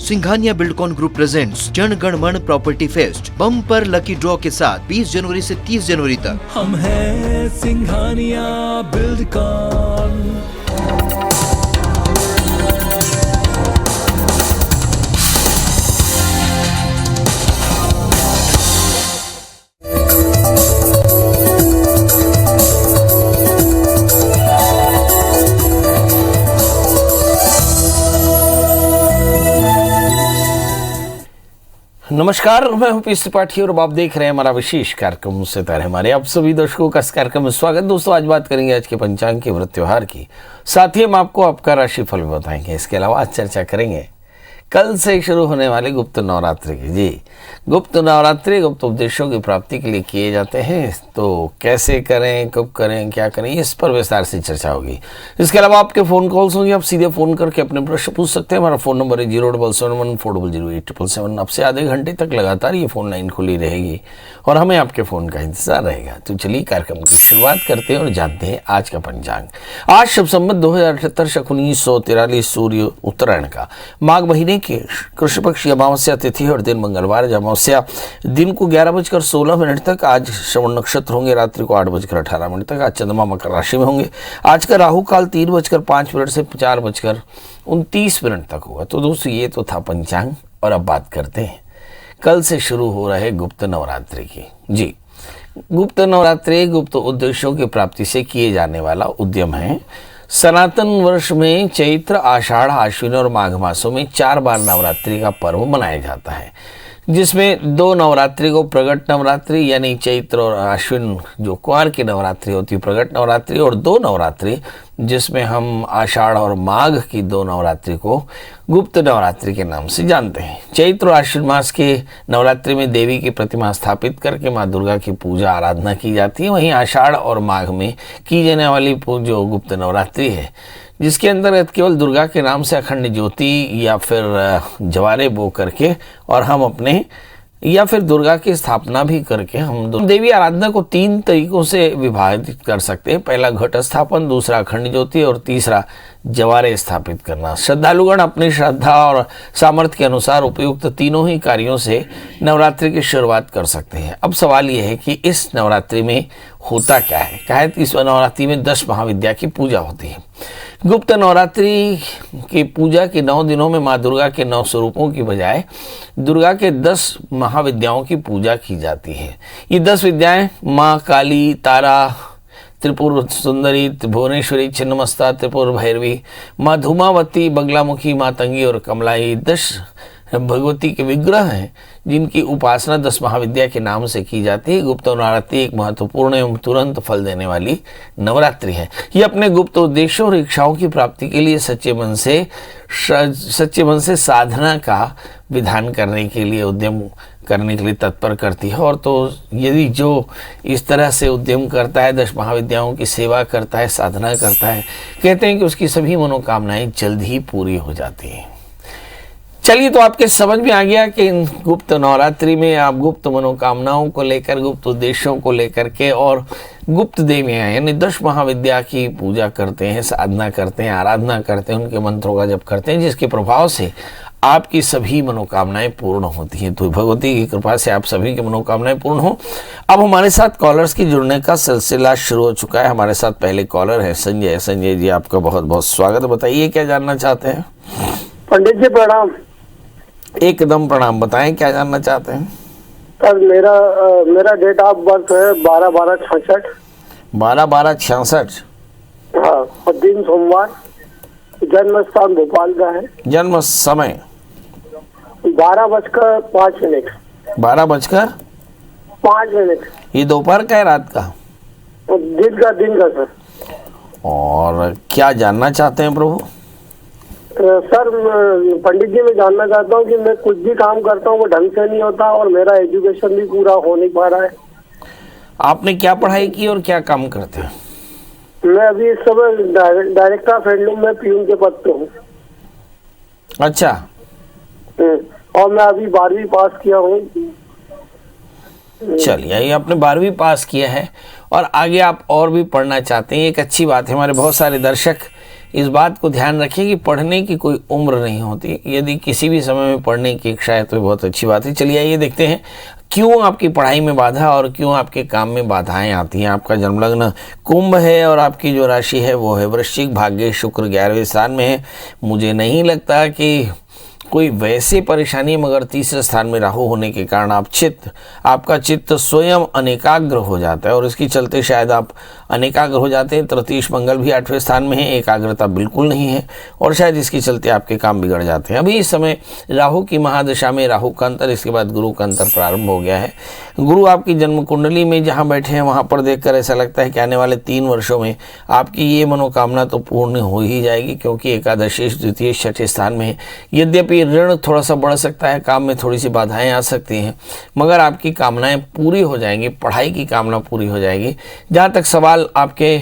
Singhania Buildcon group presents Jana Gana मन property fest bumper lucky draw के साथ 20 जनवरी से 30 जनवरी तक। हम हैं सिंघानिया बिल्डकॉन। नमस्कार, मैं हूं पीएस त्रिपाठी और आप देख रहे हैं हमारा विशेष कार्यक्रम मुझसे तारे हमारे। आप सभी दर्शकों का इस कार्यक्रम में स्वागत। दोस्तों, आज बात करेंगे आज के पंचांग के व्रत त्योहार की, साथ ही हम आपको आपका राशिफल भी बताएंगे। इसके अलावा आज चर्चा करेंगे कल से शुरू होने वाले गुप्त नवरात्रि की। जी, गुप्त नवरात्रि गुप्त उपदेशों की प्राप्ति के लिए किए जाते हैं, तो कैसे करें, कब करें, क्या करें, इस पर विस्तार से चर्चा होगी। इसके अलावा आपके फ़ोन कॉल्स होंगे, आप सीधे फ़ोन करके अपने प्रश्न पूछ सकते हैं। हमारा फ़ोन नंबर है 07714008777। अब से आधे घंटे तक लगातार ये फ़ोन लाइन खुली रहेगी और हमें आपके फ़ोन का इंतजार रहेगा। तो चलिए कार्यक्रम की शुरुआत करते हैं और जानते हैं आज का पंचांग। आज शुभ संवत 2078 शक 1943 सूर्य उत्तरायण का माघ महीने के कृष्ण पक्ष अमावस्या तिथि और दिन मंगलवार। अमावस्या दिन को 11:16 तक। आज श्रवण नक्षत्र होंगे, रात्रि को 8:18 तक। आज चंद्रमा मकर राशि में होंगे। आज का राहु काल 3:05 से 4:29 तक होगा। तो दोस्तों, ये तो था पंचांग और अब बात करते हैं कल से शुरू हो रहे गुप्त नवरात्रि की। जी, गुप्त नवरात्रि गुप्त उद्देश्यों की प्राप्ति से किए जाने वाला उद्यम है। सनातन वर्ष में चैत्र, आषाढ़, आश्विन और माघ मासों में 4 बार नवरात्रि का पर्व मनाया जाता है, जिसमें 2 नवरात्रि को प्रगट नवरात्रि यानी चैत्र और आश्विन जो कुंवार की नवरात्रि होती है प्रगट नवरात्रि, और 2 नवरात्रि जिसमें हम आषाढ़ और माघ की 2 नवरात्रि को गुप्त नवरात्रि के नाम से जानते हैं। चैत्र और आश्विन मास के नवरात्रि में देवी की प्रतिमा स्थापित करके माँ दुर्गा की पूजा आराधना की जाती है। वहीं आषाढ़ और माघ में की जाने वाली जो गुप्त नवरात्रि है, जिसके अंतर्गत केवल दुर्गा के नाम से अखंड ज्योति या फिर जवारे बो करके और हम अपने या फिर दुर्गा की स्थापना भी करके हम देवी आराधना को 3 तरीकों से विभाजित कर सकते हैं। पहला घट स्थापन, दूसरा अखंड ज्योति और तीसरा जवारे स्थापित करना। श्रद्धालुगण अपनी श्रद्धा और सामर्थ्य के अनुसार उपयुक्त तीनों ही कार्यों से नवरात्रि की शुरुआत कर सकते हैं। अब सवाल यह है कि इस नवरात्रि में होता क्या है। कहा कि इस नवरात्रि में 10 महाविद्या की पूजा होती है। गुप्त नवरात्रि की पूजा के 9 दिनों में माँ दुर्गा के 9 स्वरूपों की बजाय दुर्गा के 10 महाविद्याओं की पूजा की जाती है। ये 10 विद्याएं माँ काली, तारा, त्रिपुर सुंदरी, भुवनेश्वरी, छिन्नमस्ता, त्रिपुर भैरवी, माँ धूमावती, बगलामुखी, मातंगी और कमलाई 10 भगवती के विग्रह हैं, जिनकी उपासना 10 महाविद्या के नाम से की जाती है। गुप्त नवरात्रि एक महत्वपूर्ण एवं तुरंत फल देने वाली नवरात्रि है। ये अपने गुप्त उद्देश्यों और इच्छाओं की प्राप्ति के लिए सच्चे मन से साधना का विधान करने के लिए उद्यम करने के लिए तत्पर करती है। और तो यदि जो इस तरह से उद्यम करता है, 10 महाविद्याओं की सेवा करता है, साधना करता है, कहते हैं कि उसकी सभी मनोकामनाएं जल्द ही पूरी हो जाती हैं। चलिए, तो आपके समझ में आ गया कि गुप्त नवरात्रि में आप गुप्त मनोकामनाओं को लेकर, गुप्त उद्देश्यों को लेकर के और गुप्त देवियाँ यानी 10 महाविद्या की पूजा करते हैं, साधना करते हैं, आराधना करते हैं, उनके मंत्रों का जप करते हैं, जिसके प्रभाव से आपकी सभी मनोकामनाएं पूर्ण होती हैं। तो भगवती की कृपा से आप सभी की मनोकामनाएं पूर्ण हो। अब हमारे साथ कॉलर्स की जुड़ने का सिलसिला शुरू हो चुका है। हमारे साथ पहले कॉलर है संजय। संजय जी, आपका बहुत बहुत स्वागत। बताइए क्या जानना चाहते हैं। पंडित जी प्रणाम। एकदम प्रणाम, बताएं क्या जानना चाहते हैं। सर, मेरा डेट ऑफ बर्थ है 12/12/66। 12/12/66। हाँ, और दिन सोमवार। जन्म स्थान भोपाल का है। जन्म समय 12:05। 12:05। ये दोपहर का है, रात का? दिन का सर। और क्या जानना चाहते हैं प्रभु? सर, पंडित जी, मैं जानना चाहता हूँ कि मैं कुछ भी काम करता हूँ वो ढंग से नहीं होता और मेरा एजुकेशन भी पूरा हो नहीं पा रहा है। आपने क्या पढ़ाई की और क्या काम करते हैं? मैं अभी इस समय डायरेक्टर ऑफ हैंडलूम में पीयून के पद पे हूँ। अच्छा। और मैं अभी 12वीं पास किया हूँ। चलिए, ये आपने 12वीं पास किया है और आगे आप और भी पढ़ना चाहते हैं, एक अच्छी बात है। हमारे बहुत सारे दर्शक इस बात को ध्यान रखिए कि पढ़ने की कोई उम्र नहीं होती। यदि किसी भी समय में पढ़ने की इच्छा है तो बहुत अच्छी बात है। चलिए आइए देखते हैं क्यों आपकी पढ़ाई में बाधा और क्यों आपके काम में बाधाएं आती हैं। आपका जन्म लग्न कुंभ है और आपकी जो राशि है वो है वृश्चिक। भाग्य शुक्र 11वें स्थान में है। मुझे नहीं लगता कि कोई वैसे परेशानी, मगर तीसरे स्थान में राहु होने के कारण आपका चित्त स्वयं अनेकाग्र हो जाता है और इसके चलते शायद आप अनेकाग्र हो जाते हैं। तृतीय मंगल भी 8वें स्थान में है, एकाग्रता बिल्कुल नहीं है और शायद इसके चलते आपके काम बिगड़ जाते हैं। अभी इस समय राहु की महादशा में राहु का अंतर, इसके बाद गुरु का अंतर प्रारंभ हो गया है। गुरु आपकी जन्म कुंडली में जहाँ बैठे हैं वहाँ पर देखकर ऐसा लगता है कि आने वाले 3 वर्षों में आपकी ये मनोकामना तो पूर्ण हो ही जाएगी, क्योंकि एकादशी द्वितीय छठे स्थान में है। यद्यपि ऋण थोड़ा सा बढ़ सकता है, काम में थोड़ी सी बाधाएं आ सकती हैं, मगर आपकी कामनाएं पूरी हो जाएंगी। पढ़ाई की कामना पूरी हो जाएगी। जहाँ तक सवाल आपके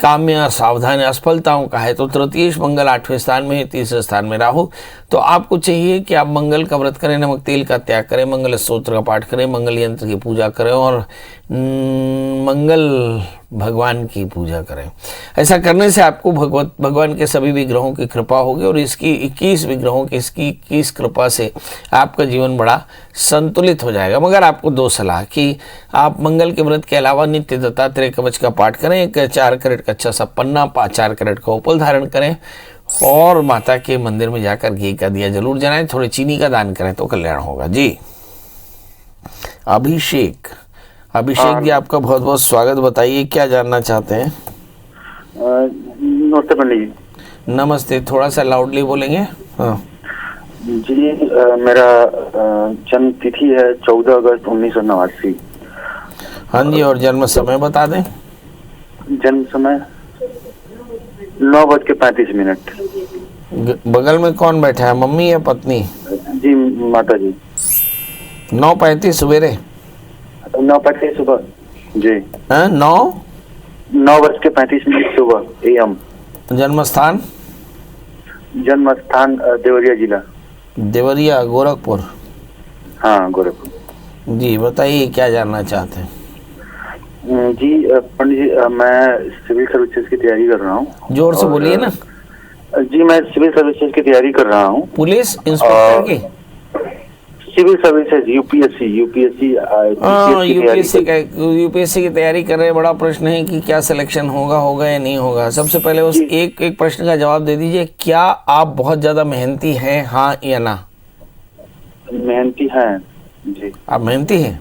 काम में असावधान असफलताओं का है तो तृतीय मंगल 8वें स्थान में है, तीसरे स्थान में राहु। तो आपको चाहिए कि आप मंगल का व्रत करें, नमक तेल का त्याग करें, मंगल स्तोत्र का पाठ करें, मंगल यंत्र की पूजा करें और मंगल भगवान की पूजा करें। ऐसा करने से आपको भगवान के सभी विग्रहों की कृपा होगी और इसकी 21 विग्रहों की इसकी 21 कृपा से आपका जीवन बड़ा संतुलित हो जाएगा। मगर आपको 2 सलाह कि आप मंगल के व्रत के अलावा नित्य दत्तात्रेय कवच का पाठ करें, एक 4 कैरेट का अच्छा सा पन्ना, 4 कैरेट का उपल धारण करें और माता के मंदिर में जाकर घी का दिया जरूर जलाएं, थोड़ी चीनी का दान करें तो कल्याण होगा। जी अभिषेक जी, आपका बहुत बहुत स्वागत। बताइए क्या जानना चाहते हैं? नमस्ते पंडित जी। नमस्ते, थोड़ा सा लाउडली बोलेंगे? हाँ जी, मेरा जन्म तिथि है 14 अगस्त 1989। हाँ जी, और जन्म समय बता दें? जन्म समय 9:35। बगल में कौन बैठा है, मम्मी या पत्नी? जी माता जी। 9:35 सवेरे? 9:35 सुबह जी। 9:35 सुबह AM। जन्म स्थान? जन्म स्थान देवरिया जिला। देवरिया, गोरखपुर? हाँ गोरखपुर। जी बताइए क्या जानना चाहते हैं? जी पंडित जी, मैं सिविल सर्विसेज की तैयारी कर रहा हूँ। जोर से बोलिए ना। जी मैं सिविल सर्विसेज की तैयारी कर रहा हूँ। पुलिस इंस्पेक्टर की? सिविल सर्विसेज, यूपीएससी यूपीएससी की तैयारी कर रहे हैं। बड़ा प्रश्न है कि क्या सिलेक्शन होगा या नहीं होगा। सबसे पहले उस एक प्रश्न का जवाब दे दीजिए, क्या आप बहुत ज्यादा मेहनती हैं, हाँ या ना? मेहनती हैं जी। आप मेहनती हैं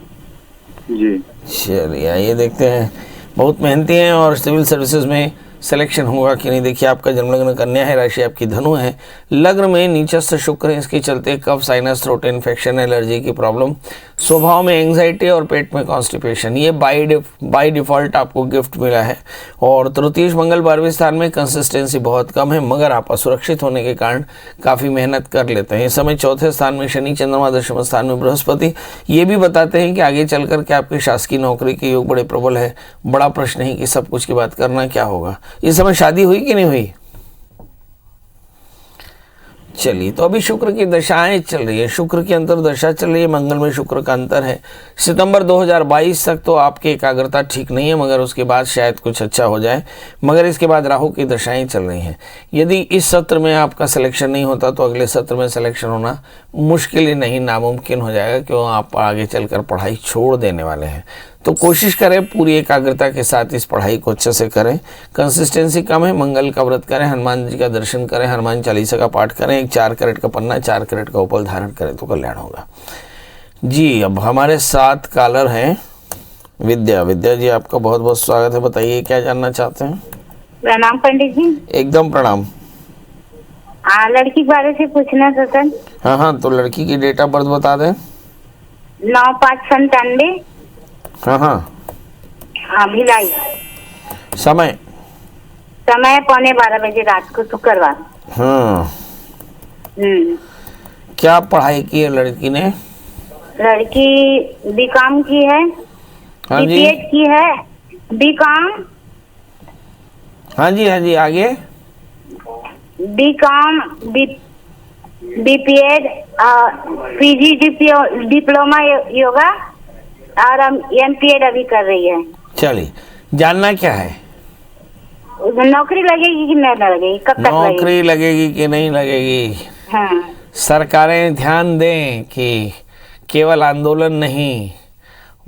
जी? चलिए आइए देखते हैं। बहुत मेहनती हैं और सिविल सर्विसेज में सिलेक्शन होगा कि नहीं। देखिए आपका जन्मलग्न कन्या है, राशि आपकी धनु है, लग्न में नीचस्थ शुक्र है, इसके चलते कफ, साइनस, थ्रोट इन्फेक्शन, एलर्जी की प्रॉब्लम, स्वभाव में एंग्जाइटी और पेट में कॉन्स्टिपेशन, ये बाय डिफॉल्ट आपको गिफ्ट मिला है। और तृतीय मंगल 12वें स्थान में, कंसिस्टेंसी बहुत कम है, मगर आप असुरक्षित होने के कारण काफ़ी मेहनत कर लेते हैं। इस समय चौथे स्थान में शनि, चंद्रमा, दशम स्थान में बृहस्पति, ये भी बताते हैं कि आगे चल कर के आपकी शासकीय नौकरी के योग बड़े प्रबल है। बड़ा प्रश्न है कि सब कुछ की बात करना क्या होगा। इस समय शादी हुई कि नहीं हुई? चलिए, तो अभी शुक्र की दशाएं चल रही है, शुक्र की अंतर दशा चल रही है, मंगल में शुक्र का अंतर है। सितंबर 2022 तक तो आपकी एकाग्रता ठीक नहीं है, मगर उसके बाद शायद कुछ अच्छा हो जाए। मगर इसके बाद राहु की दशाएं चल रही हैं। यदि इस सत्र में आपका सिलेक्शन नहीं होता तो अगले सत्र में सिलेक्शन होना मुश्किल ही नहीं, नामुमकिन हो जाएगा, क्यों आप आगे चलकर पढ़ाई छोड़ देने वाले हैं। तो कोशिश करें पूरी एकाग्रता के साथ इस पढ़ाई को अच्छे से करें। कंसिस्टेंसी कम है, मंगल का व्रत करें, हनुमान जी का दर्शन करें, हनुमान चालीसा का पाठ करें, एक 4 कैरेट का पन्ना, 4 कैरेट का उपल धारण करें तो कल्याण होगा। जी अब हमारे साथ कॉलर हैं विद्या जी, आपका बहुत बहुत स्वागत है। बताइए क्या जानना चाहते हैं? प्रणाम पंडित जी। एकदम प्रणाम। लड़की के बारे से पूछना था सर। हाँ, तो लड़की की डेट ऑफ बर्थ बता दें। 9/5/97। हाँ भिलाई। समय 12:15 बजे रात को, शुक्रवार। हाँ। क्या पढ़ाई की है लड़की ने? लड़की बीकॉम की है। हाँ जी। बीपीएड की है, बीकॉम। हाँ जी आगे। BCom, BPEd, PG, diploma yoga और एमपीएड अभी कर रही है। चलिए, जानना क्या है? नौकरी लगेगी कि नहीं लगेगी, कब तक लगेगी? नौकरी लगेगी कि नहीं लगेगी? हाँ। सरकारें ध्यान दें कि केवल आंदोलन नहीं,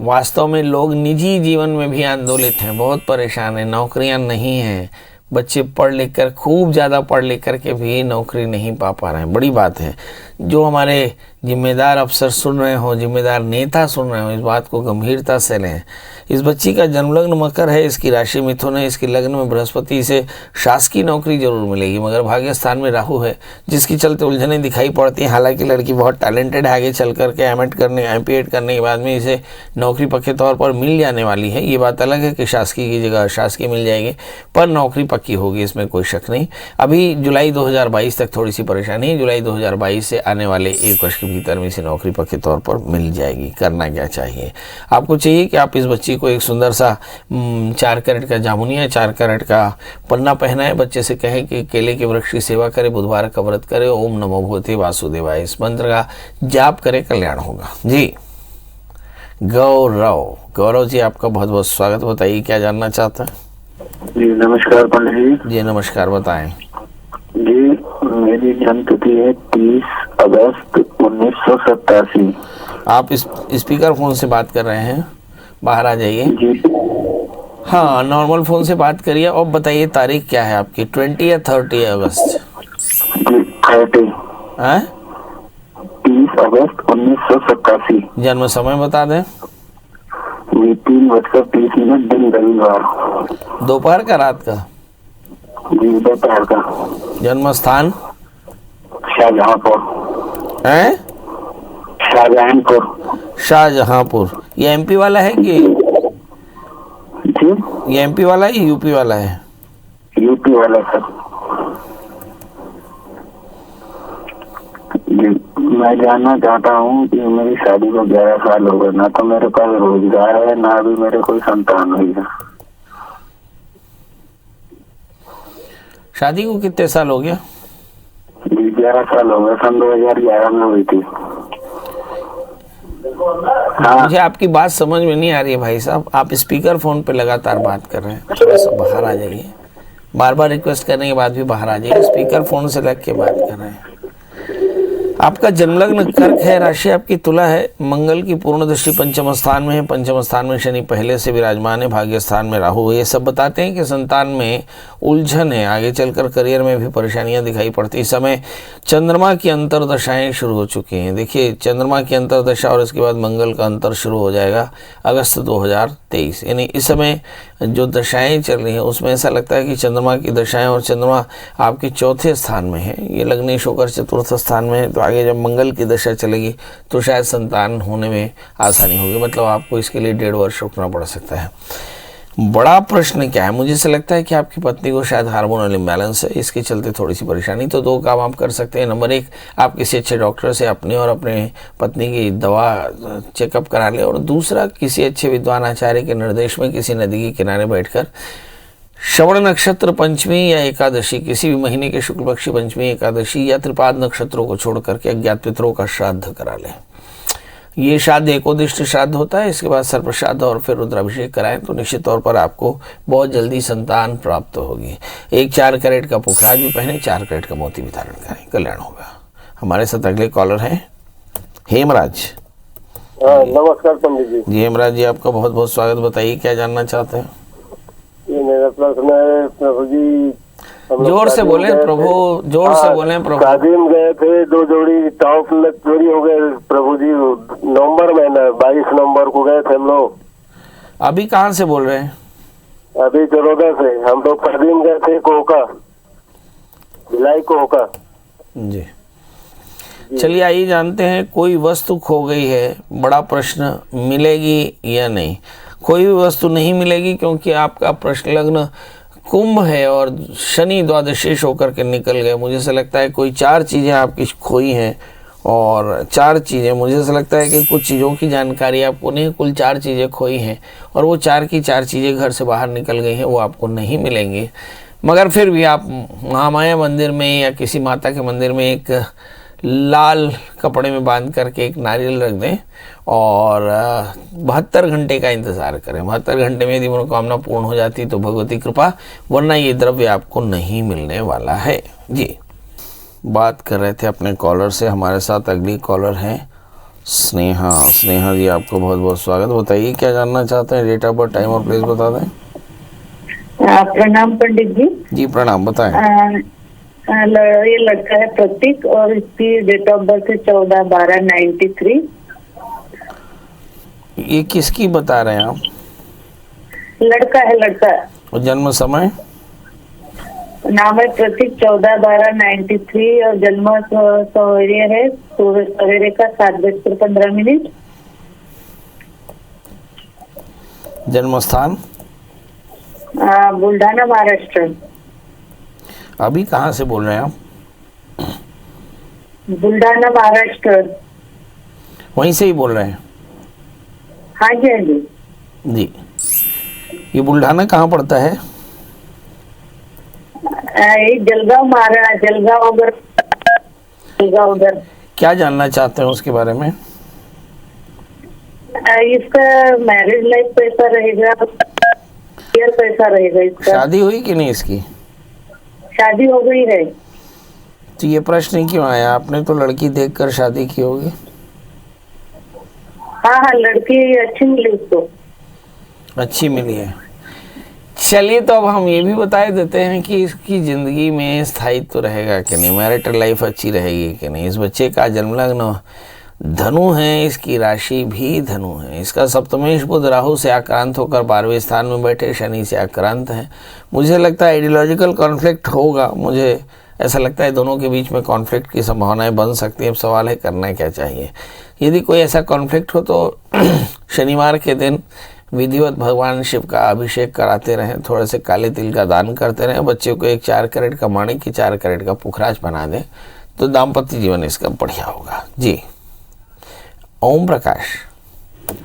वास्तव में लोग निजी जीवन में भी आंदोलित हैं, बहुत परेशान हैं, नौकरियां नहीं हैं, बच्चे पढ़ लिख कर खूब ज़्यादा पढ़ लिख कर के भी नौकरी नहीं पा रहे हैं। बड़ी बात है। जो हमारे जिम्मेदार अफसर सुन रहे हो, जिम्मेदार नेता सुन रहे हो, इस बात को गंभीरता से लें। इस बच्ची का जन्मलग्न मकर है, इसकी राशि मिथुन है, इसकी लग्न में बृहस्पति से शासकीय नौकरी जरूर मिलेगी, मगर भाग्य स्थान में राहु है, जिसकी चलते उलझनें दिखाई पड़ती हैं। हालांकि लड़की बहुत टैलेंटेड है, आगे चल करके एमपीएड करने के बाद में इसे नौकरी पक्के तौर पर मिल जाने वाली है। ये बात अलग है कि शासकीय की जगह अशासकीय मिल जाएगी, पर नौकरी पक्की होगी, इसमें कोई शक नहीं। अभी जुलाई 2022 तक थोड़ी सी परेशानी है। जुलाई 2022 से आने वाले 1 वर्ष के भीतर में इसे नौकरी पक्के तौर पर मिल जाएगी। करना क्या चाहिए आपको? चाहिए कि आप इस बच्ची को एक सुंदर सा 4 कैरेट का जामुनिया, 4 कैरेट का पन्ना पहनाए, बच्चे से कहें कि केले के वृक्ष की सेवा करे, बुधवार का व्रत करे, ओम नमो भगवते वासुदेवाय, इस मंत्र का जाप करे, कल्याण होगा। जी गौरव जी, आपका बहुत बहुत स्वागत। बताइए क्या जानना चाहते हैं? जी नमस्कार पंडित जी। जी नमस्कार, बताएं। जी मेरी जन्म तिथि है 30 अगस्त 1987। आप इस स्पीकर फोन से बात कर रहे हैं? बाहर आ जाइए। जी हाँ, नॉर्मल फोन से बात करिए। और बताइए तारीख क्या है आपकी, 20 या 30 अगस्त? जी 30 हैं? 30 अगस्त 1987। जन्म समय बता दें। जी 3:30 दिन रविवार। दोपहर का, रात का? जी दोपहर का। जन्म स्थान? शाहजहांपुर। हैं? शाहजहांपुर। ये एमपी वाला है कि जी ये एमपी वाला है, यूपी वाला है? यूपी वाला सर। जी मैं जानना चाहता हूँ कि मेरी शादी को 11 साल हो गए, ना तो मेरे पास रोजगार है, ना भी मेरे कोई संतान हुई है। शादी को कितने साल हो गया? जी 11 साल हो गए, सन 2011 में हुई थी। हाँ। मुझे आपकी बात समझ में नहीं आ रही है भाई साहब, आप स्पीकर फोन पे लगातार बात कर रहे हैं। थोड़ा सा बाहर आ जाइए, बार बार रिक्वेस्ट करने के बाद भी बाहर आ जाइए। स्पीकर फोन से लग के बात कर रहे हैं। आपका जन्मलग्न कर्क है, राशि आपकी तुला है, मंगल की पूर्ण दृष्टि पंचम स्थान में है, पंचम स्थान में शनि पहले से विराजमान है, भाग्य स्थान में राहु है। ये सब बताते हैं कि संतान में उलझन है, आगे चलकर करियर में भी परेशानियां दिखाई पड़ती। इस समय चंद्रमा की अंतरदशाएं शुरू हो चुकी हैं। देखिए, चंद्रमा की अंतरदशा और इसके बाद मंगल का अंतर शुरू हो जाएगा अगस्त 2023। यानी इस समय जो दशाएं चल रही हैं उसमें ऐसा लगता है कि चंद्रमा की दशाएं, और चंद्रमा आपके 4थे स्थान में है, ये लग्नेश होकर 4th स्थान में है। तो आगे जब मंगल की दशा चलेगी तो शायद संतान होने में आसानी होगी, मतलब आपको इसके लिए 1.5 वर्ष रुकना पड़ सकता है। बड़ा प्रश्न क्या है, मुझे से लगता है कि आपकी पत्नी को शायद हार्मोनल इम्बैलेंस है, इसके चलते थोड़ी सी परेशानी। तो 2 काम आप कर सकते हैं। नंबर 1, आप किसी अच्छे डॉक्टर से अपने और अपने पत्नी की दवा चेकअप करा लें, और दूसरा, किसी अच्छे विद्वान आचार्य के निर्देश में किसी नदी के किनारे बैठकर श्रवण नक्षत्र पंचमी या एकादशी, किसी भी महीने के शुक्ल पक्षी पंचमी, एकादशी या त्रिपाद नक्षत्रों को छोड़ करके अज्ञात पितरों का श्राद्ध करा लें। ये श्राद्ध एकोदिष्ट श्राद्ध होता है, इसके बाद सर्पश्राद्ध और फिर रुद्राभिषेक कराएं तो निश्चित तौर पर आपको बहुत जल्दी संतान प्राप्त होगी। एक 4 कैरेट का पुखराज भी पहने, 4 कैरेट का मोती भी धारण करें, कल्याण होगा। हमारे साथ अगले कॉलर हैं हेमराज। नमस्कार पंडित जी। जी हेमराज जी, आपका बहुत बहुत स्वागत। बताइए क्या जानना चाहते हैं? ये मेरा प्रश्न है प्रभु जी, जोर से बोले प्रभु, जोर से बोले प्रभु। शादी में गए थे, 2 जोड़ी टॉप चोरी हो गए प्रभु जी, नवंबर महीना 22 नवंबर को गए थे हम लोग। अभी कहाँ से बोल रहे हैं? अभी चरोदा से। हम लोग शादी में गए थे कोका, भिलाई कोका। जी चलिए आइए जानते हैं, कोई वस्तु खो गई है, बड़ा प्रश्न, मिलेगी या नहीं? कोई भी वस्तु नहीं मिलेगी, क्योंकि आपका प्रश्न लग्न कुंभ है और शनि द्वादशेष होकर के निकल गए। मुझे से लगता है कोई 4 चीज़ें आपकी खोई हैं, और 4 चीज़ें, मुझे से लगता है कि कुछ चीज़ों की जानकारी आपको नहीं, कुल 4 चीज़ें खोई हैं, और वो 4 की 4 चीज़ें घर से बाहर निकल गई हैं, वो आपको नहीं मिलेंगी। मगर फिर भी आप महामाया मंदिर में या किसी माता के मंदिर में एक लाल कपड़े में बांध करके एक नारियल रख दें और 72 घंटे का इंतज़ार करें। 72 घंटे में यदि मनोकामना पूर्ण हो जाती तो भगवती कृपा, वरना ये द्रव्य आपको नहीं मिलने वाला है। जी, बात कर रहे थे अपने कॉलर से। हमारे साथ अगली कॉलर हैं स्नेहा। स्नेहा जी, आपको बहुत बहुत स्वागत। बताइए क्या जानना चाहते हैं? डेट ऑफ बर्थ, टाइम और प्लेस बता दें। प्रणाम पंडित जी। जी प्रणाम, बताएं। ये लड़का है प्रतीक और इसकी डेट ऑफ बर्थ है 14/12/93। ये किसकी बता रहे हैं आप? लड़का है, लड़का। और जन्म समय? नाम है प्रतीक, 14/12/93 और जन्म सवेरे है, सवेरे का 7:15। जन्म स्थान? बुल्ढाना, महाराष्ट्र। अभी कहाँ से बोल रहे हैं आप? बुल्ढाना, महाराष्ट्र। वहीं से ही बोल रहे हैं? हाँ जी, हाँ जी। जी, ये बुल्ढाना कहाँ पड़ता है? ये जलगांव, जलगांव उधर। क्या जानना चाहते हैं उसके बारे में? इसका मैरिज लाइफ कैसा रहेगा, कैसा रहेगा इसका? शादी हुई कि नहीं इसकी? शादी हो गई है। तो ये प्रश्न क्यों आया? आपने तो लड़की देखकर शादी की होगी। हाँ, लड़की अच्छी मिली उसको। अच्छी मिली है। चलिए, तो अब हम ये भी बता देते हैं कि इसकी ज़िंदगी में स्थायित्व रहेगा कि नहीं, मैरिटल लाइफ अच्छी रहेगी कि नहीं। इस बच्चे का जन्म लग्न धनु है, इसकी राशि भी धनु है। इसका सप्तमेश बुध राहु से आक्रांत होकर 12वें स्थान में बैठे शनि से आक्रांत है। मुझे लगता है आइडियोलॉजिकल कॉन्फ्लिक्ट होगा। मुझे ऐसा लगता है दोनों के बीच में कॉन्फ्लिक्ट की संभावनाएं बन सकती है। अब सवाल है करना क्या चाहिए। यदि कोई ऐसा कॉन्फ्लिक्ट हो तो शनिवार के दिन विधिवत भगवान शिव का अभिषेक कराते रहें, थोड़े से काले तिल का दान करते रहें, बच्चे को एक 4 कैरेट का माणिक की 4 कैरेट का पुखराज बना दें तो दाम्पत्य जीवन इसका बढ़िया होगा। जी, ओम प्रकाश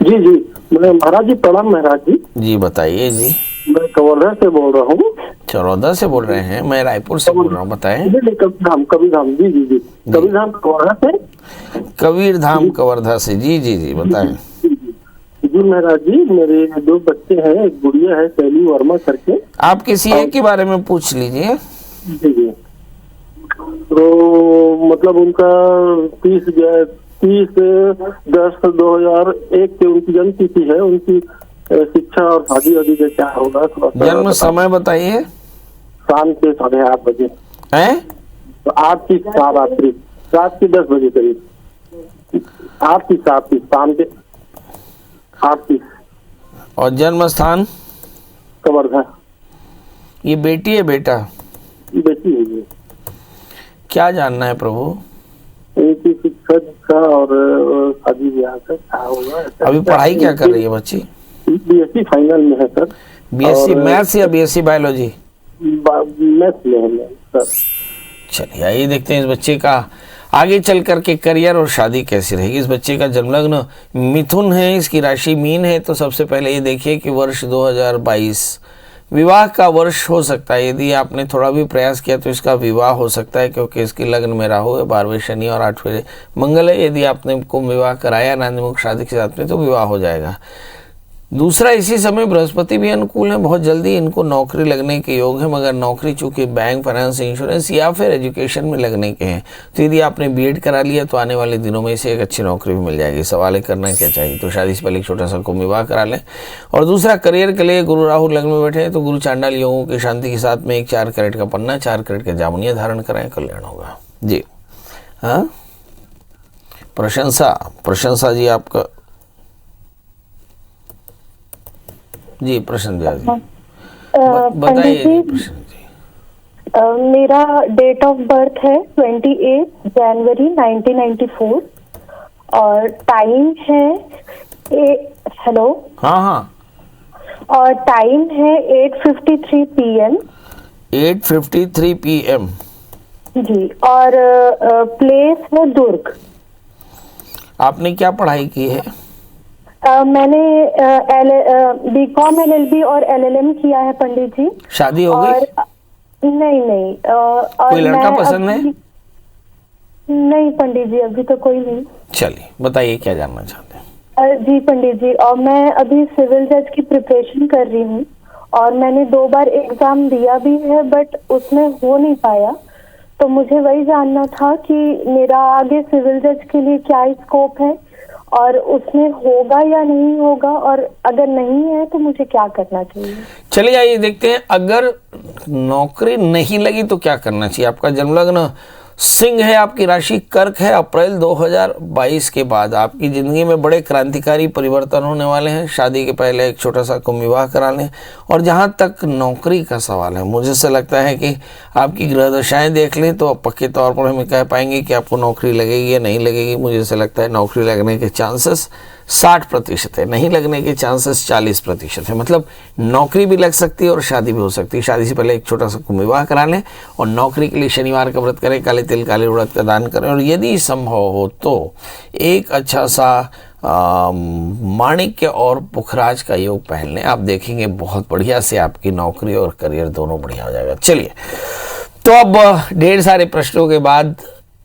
जी जी, मैं महाराज जी प्रणाम। महाराज जी, जी बताइए। जी, मैं कवर्धा से बोल रहा हूँ। चरौदा से बोल रहे हैं? मैं रायपुर से बोल रहा हूँ। बताएं। कबीरधाम। जी जी जी, कबीरधाम कवर्धा से। कबीरधाम कवर्धा से। जी जी जी, बताएं। जी महाराज जी, मेरे 2 बच्चे हैं, एक गुड़िया है शैली वर्मा करके। आप किसी एक के बारे में पूछ लीजिए। जी जी, तो मतलब उनका 30/10/2001 के उनकी जन्म तिथि है। उनकी शिक्षा और शादी वादी का क्या होगा? जन्म समय बताइए। शाम के 8:30 बजे हैं? तो 8 की रात्रि, रात के 10 बजे करीब। 8 की शाम के 8 और जन्म स्थान? कवर्धा। ये बेटी है बेटा? बेटी है ये। क्या जानना है प्रभु? उनकी शिक्षा और शादी ब्याह का क्या होगा? अभी पढ़ाई क्या कर रही है बच्ची? बीएससी फाइनल में है सर। बीएससी मैथ्स या बीएससी बायोलॉजी? मैथ्स में है सर। चलिए, आइए देखते हैं इस बच्चे का आगे चल करके करियर और शादी कैसी रहेगी। इस बच्चे का जन्म लग्न मिथुन है, इसकी राशि मीन है। तो सबसे पहले ये देखिए कि वर्ष 2022 विवाह का वर्ष हो सकता है। यदि आपने थोड़ा भी प्रयास किया तो इसका विवाह हो सकता है, क्योंकि इसकी लग्न में राहु है, 12वें शनि और 8वें मंगल है। यदि आपने कुंभ विवाह कराया आनंदमुख शादी के साथ में तो विवाह हो जाएगा। दूसरा, इसी समय बृहस्पति भी अनुकूल है, बहुत जल्दी इनको नौकरी लगने के योग है। मगर नौकरी चूंकि बैंक, फाइनेंस, इंश्योरेंस या फिर एजुकेशन में लगने के हैं, तो यदि आपने बीएड करा लिया तो आने वाले दिनों में इसे एक अच्छी नौकरी भी मिल जाएगी। सवाल है करना क्या चाहिए। तो शादी से पहले एक छोटा सा कुंभ विवाह करा लें। और दूसरा, करियर के लिए गुरु राहु लग्न में बैठे हैं तो गुरु चांडाल योगों की शांति के साथ में एक 4 कैरेट का पन्ना, 4 कैरेट का जामुनिया धारण कराएं, कल्याण होगा। जी हाँ, प्रशंसा जी आपका। जी प्रशंसा जी बताइए। प्रशंसा जी, मेरा डेट ऑफ बर्थ है 28 जनवरी 1994 और टाइम है हेलो। हाँ, और टाइम है 8:53 PM। 8:53 PM जी, और प्लेस है दुर्ग। आपने क्या पढ़ाई की है? मैंने BCom LLB और LLM किया है पंडित जी। शादी हो गई? नहीं। कोई लड़का पसंद है? नहीं पंडित जी, अभी तो कोई नहीं। चलिए बताइए क्या जानना चाहते हैं। जी पंडित जी, और मैं अभी सिविल जज की प्रिपरेशन कर रही हूँ और मैंने 2 बार एग्जाम दिया भी है, बट उसमें हो नहीं पाया। तो मुझे वही जानना था कि मेरा आगे सिविल जज के लिए क्या स्कोप है और उसमें होगा या नहीं होगा, और अगर नहीं है तो मुझे क्या करना चाहिए। चलिए आइए देखते हैं, अगर नौकरी नहीं लगी तो क्या करना चाहिए। आपका जन्म लग्न सिंह है, आपकी राशि कर्क है। अप्रैल 2022 के बाद आपकी जिंदगी में बड़े क्रांतिकारी परिवर्तन होने वाले हैं। शादी के पहले एक छोटा सा कुंभ विवाह करा लें। और जहां तक नौकरी का सवाल है, मुझे से लगता है कि आपकी ग्रह दशाएं देख लें तो पक्के तौर पर हमें कह पाएंगे कि आपको नौकरी लगेगी या नहीं लगेगी। मुझे से लगता है नौकरी लगने के चांसेस 60% है, नहीं लगने के चांसेस 40% है। मतलब नौकरी भी लग सकती है और शादी भी हो सकती है। शादी से पहले एक छोटा सा कुंभ विवाह करा लें और नौकरी के लिए शनिवार का व्रत करें, काले तिल काले उड़द का दान करें, और यदि संभव हो तो एक अच्छा सा माणिक्य और पुखराज का योग पहन लें। आप देखेंगे बहुत बढ़िया से आपकी नौकरी और करियर दोनों बढ़िया हो जाएगा। चलिए, तो अब ढेर सारे प्रश्नों के बाद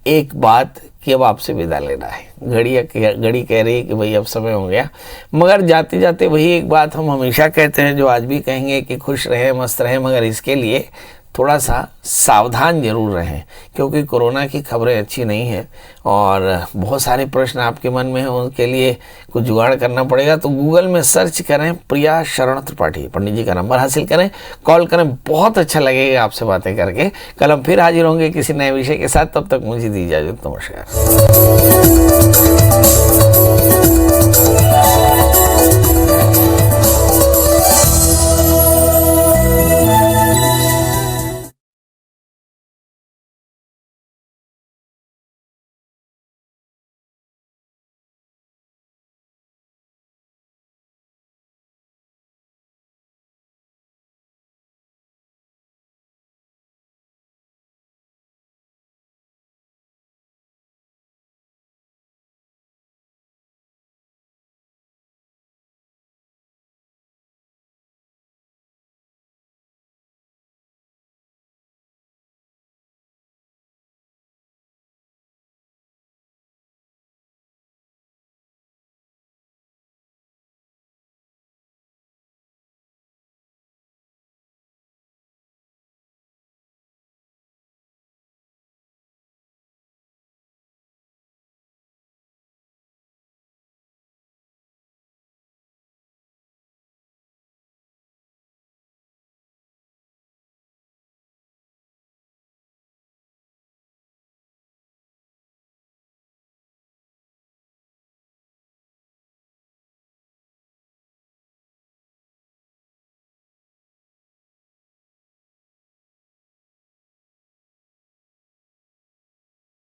एक बात कि अब आपसे विदा लेना है। घड़ी कह रही है कि भाई अब समय हो गया, मगर जाते जाते वही एक बात हम हमेशा कहते हैं, जो आज भी कहेंगे कि खुश रहें, मस्त रहें, मगर इसके लिए थोड़ा सा सावधान जरूर रहें, क्योंकि कोरोना की खबरें अच्छी नहीं है और बहुत सारे प्रश्न आपके मन में हैं, उनके लिए कुछ जुगाड़ करना पड़ेगा। तो गूगल में सर्च करें प्रिया शरण त्रिपाठी, पंडित जी का नंबर हासिल करें, कॉल करें। बहुत अच्छा लगेगा आपसे बातें करके। कल हम फिर हाजिर होंगे किसी नए विषय के साथ। तब तक मुझे दीजिए इजाजत। नमस्कार।